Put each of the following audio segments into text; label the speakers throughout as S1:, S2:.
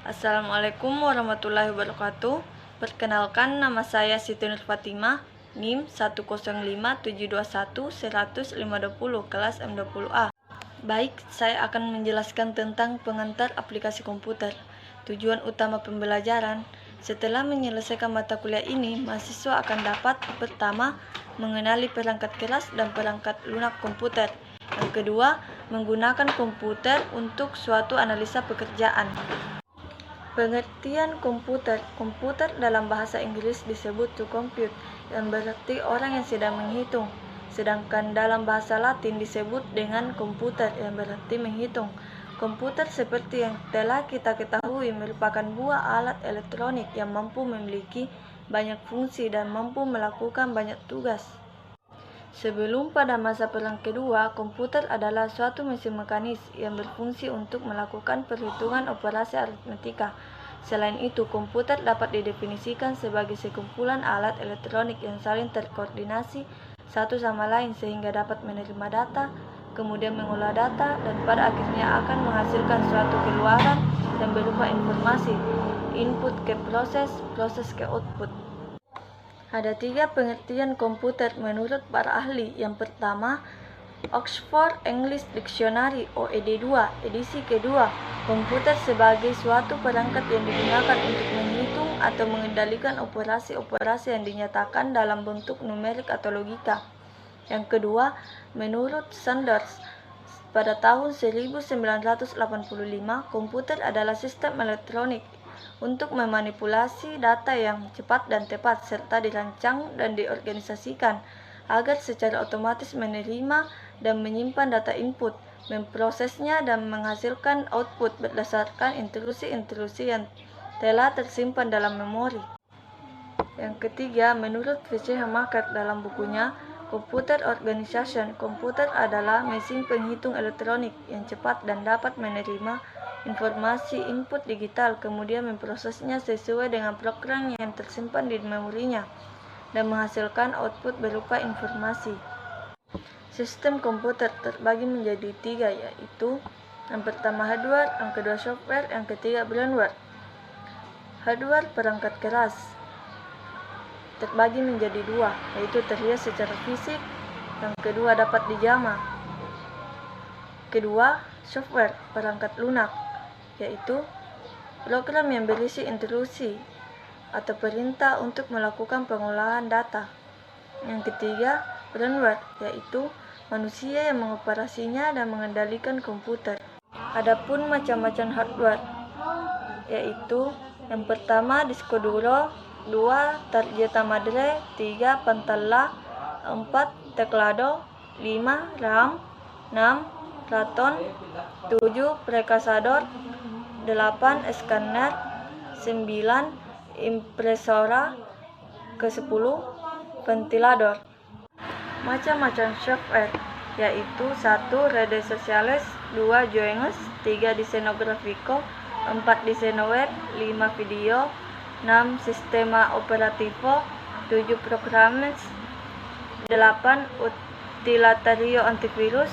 S1: Assalamualaikum warahmatullahi wabarakatuh. Perkenalkan, nama saya Siti Nur Fatimah, NIM 105721120 kelas M20A. Baik, saya akan menjelaskan tentang pengantar aplikasi komputer. Tujuan utama pembelajaran: setelah menyelesaikan mata kuliah ini, mahasiswa akan dapat pertama, mengenali perangkat keras dan perangkat lunak komputer. Yang kedua, menggunakan komputer untuk suatu analisa pekerjaan. Pengertian komputer. Komputer dalam bahasa Inggris disebut to compute, yang berarti orang yang sedang menghitung. Sedangkan dalam bahasa Latin disebut dengan komputer, yang berarti menghitung. Komputer seperti yang telah kita ketahui merupakan buah alat elektronik yang mampu memiliki banyak fungsi dan mampu melakukan banyak tugas. Sebelum pada masa Perang Kedua, komputer adalah suatu mesin mekanis yang berfungsi untuk melakukan perhitungan operasi aritmetika. Selain itu, komputer dapat didefinisikan sebagai sekumpulan alat elektronik yang saling terkoordinasi satu sama lain sehingga dapat menerima data, kemudian mengolah data, dan pada akhirnya akan menghasilkan suatu keluaran yang berupa informasi, input ke proses, proses ke output. Ada 3 pengertian komputer menurut para ahli. Yang pertama, Oxford English Dictionary OED2, edisi kedua, komputer sebagai suatu perangkat yang digunakan untuk menghitung atau mengendalikan operasi-operasi yang dinyatakan dalam bentuk numerik atau logika. Yang kedua, menurut Sanders, pada tahun 1985, komputer adalah sistem elektronik untuk memanipulasi data yang cepat dan tepat, serta dirancang dan diorganisasikan agar secara otomatis menerima dan menyimpan data input, memprosesnya dan menghasilkan output berdasarkan intrusi-intrusi yang telah tersimpan dalam memori. Yang ketiga, menurut V.C. Hamaker dalam bukunya Computer Organization, komputer adalah mesin penghitung elektronik yang cepat dan dapat menerima informasi input digital, kemudian memprosesnya sesuai dengan program yang tersimpan di memorinya, dan menghasilkan output berupa informasi. Sistem komputer terbagi menjadi 3, yaitu yang pertama hardware, yang kedua software, yang ketiga firmware. Hardware perangkat keras terbagi menjadi 2, yaitu terlihat secara fisik, yang kedua dapat dijamah. Kedua, software perangkat lunak, yaitu program yang berisi intrusi atau perintah untuk melakukan pengolahan data. Yang ketiga, firmware, yaitu manusia yang mengoperasinya dan mengendalikan komputer. Adapun macam-macam hardware, yaitu yang pertama disko duro, 2 tarjeta madre, 3 pantalla, 4 teclado, 5 RAM, 6 raton, 7 precasador, 8 scanner, 9 impresora, ke-10 ventilador. Macam-macam software, yaitu 1 redes sociales, 2 joiners, 3 diseño gráfico, 4 diseño web, 5 video, 6 sistema operativo, 7 programas, 8 utilitario antivirus,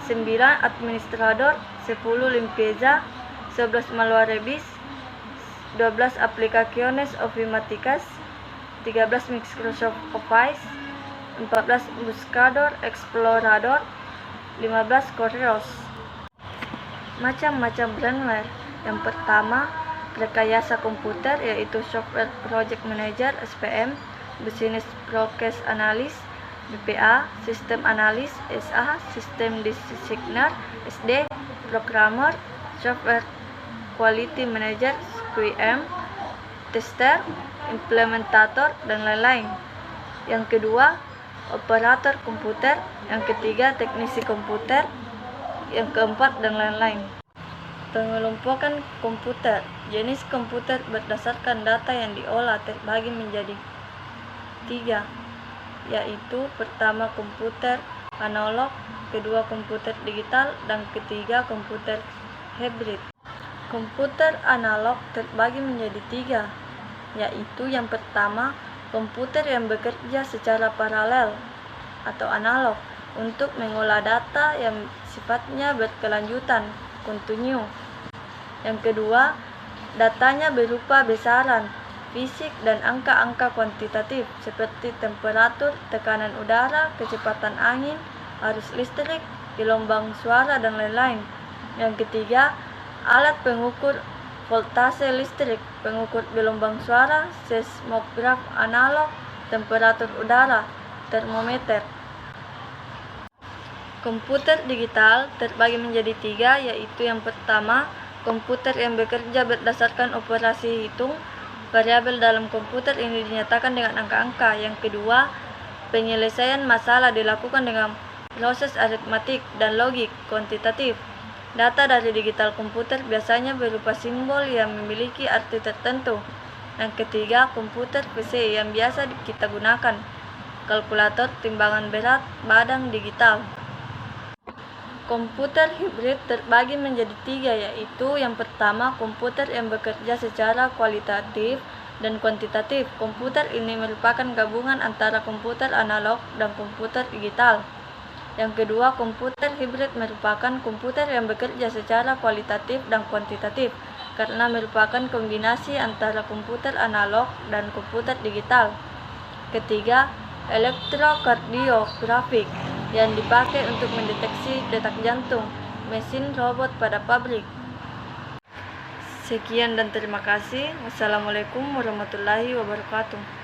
S1: 9 administrador, 10 limpieza, 11 malwarebis, 12 aplicaciones ofimáticas, 13 Microsoft Office, 14 buscador explorador, 15 correos. Macam-macam firmware. Yang pertama, rekayasa komputer, yaitu Software Project Manager (SPM), Business Process Analyst (BPA), System Analyst (SA), System Designer (SD), Programmer, Software Quality Manager (QM), Tester, Implementator, dan lain-lain. Yang kedua, operator komputer. Yang ketiga, teknisi komputer. Yang keempat, dan lain-lain. Pengelompokan komputer. Jenis komputer berdasarkan data yang diolah terbagi menjadi 3, yaitu pertama komputer analog, kedua komputer digital, dan ketiga komputer hybrid. Komputer analog terbagi menjadi 3, yaitu yang pertama komputer yang bekerja secara paralel atau analog untuk mengolah data yang sifatnya berkelanjutan, kontinu. Yang kedua, Datanya berupa besaran fisik dan angka-angka kuantitatif seperti temperatur, tekanan udara, kecepatan angin, arus listrik, gelombang suara, dan lain-lain. Yang ketiga, alat pengukur voltase listrik, pengukur gelombang suara, seismograf analog, temperatur udara, termometer. Komputer digital terbagi menjadi tiga, yaitu yang pertama, komputer yang bekerja berdasarkan operasi hitung. Variabel dalam komputer ini dinyatakan dengan angka-angka. Yang kedua, penyelesaian masalah dilakukan dengan proses aritmatik dan logik kuantitatif. Data dari digital komputer biasanya berupa simbol yang memiliki arti tertentu. Yang ketiga, komputer PC yang biasa kita gunakan, kalkulator timbangan berat badan digital. Komputer hibrid terbagi menjadi tiga, yaitu yang pertama, komputer yang bekerja secara kualitatif dan kuantitatif. Komputer ini merupakan gabungan antara komputer analog dan komputer digital. Yang kedua, komputer hibrid merupakan komputer yang bekerja secara kualitatif dan kuantitatif karena merupakan kombinasi antara komputer analog dan komputer digital. Ketiga, elektrokardiografik yang dipakai untuk mendeteksi detak jantung, mesin robot pada pabrik. Sekian dan terima kasih. Wassalamualaikum warahmatullahi wabarakatuh.